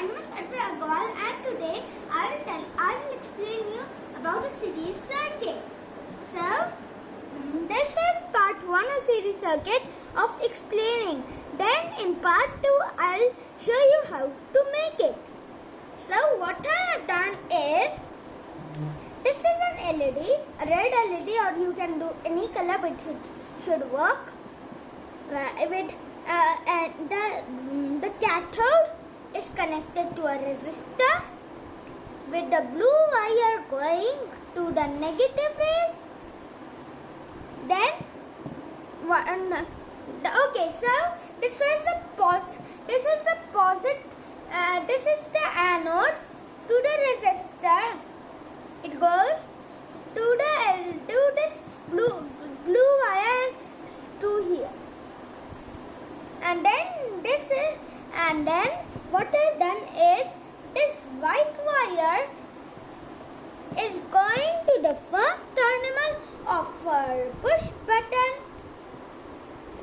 my name is Advay Agarwal and today I will explain you about the series circuit. So, this is part 1 of series circuit of explaining. Then in part 2 I'll show you how to make it. So what I have done is, this is an LED, a red LED, or you can do any color but it should work. And the cathode is connected to a resistor with the blue wire going to the negative rail. Then so this is the anode to the resistor. It goes to this blue wire to here. And then what I've done is, this white wire is going to the first terminal of our push button.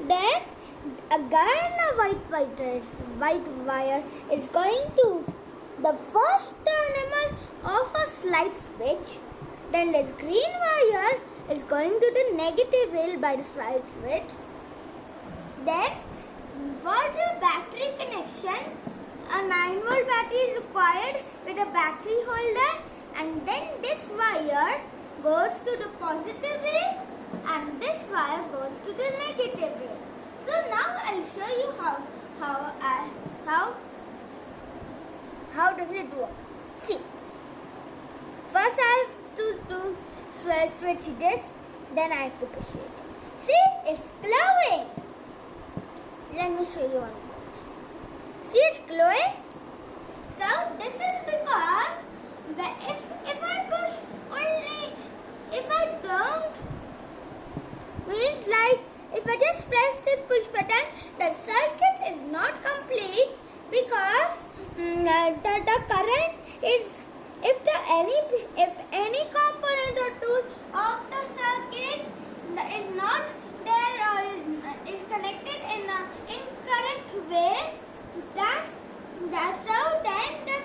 Then again a white wire is going to the first terminal of a slide switch. Then this green wire is going to the negative rail by the slide switch. Then for the battery connection, a 9-volt battery is required with a battery holder, and then this wire goes to the positive rail and this wire goes to the negative rail. So now I'll show you how does it work. See, first I have to switch this, then I have to push it. See, it's glowing. Let me show you one more. See, it's glowing. So this is because if I push only, if I don't, means like if I just press this push button, the circuit is not complete, because the current is, if any component or tool of the circuit is not there or is connected in an incorrect way, so then the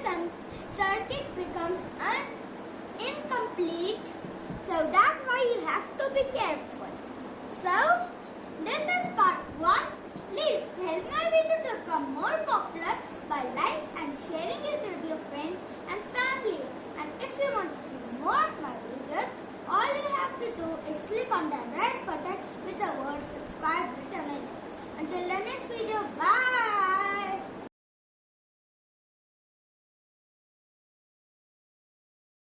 circuit becomes incomplete. So that's why you have to be careful. So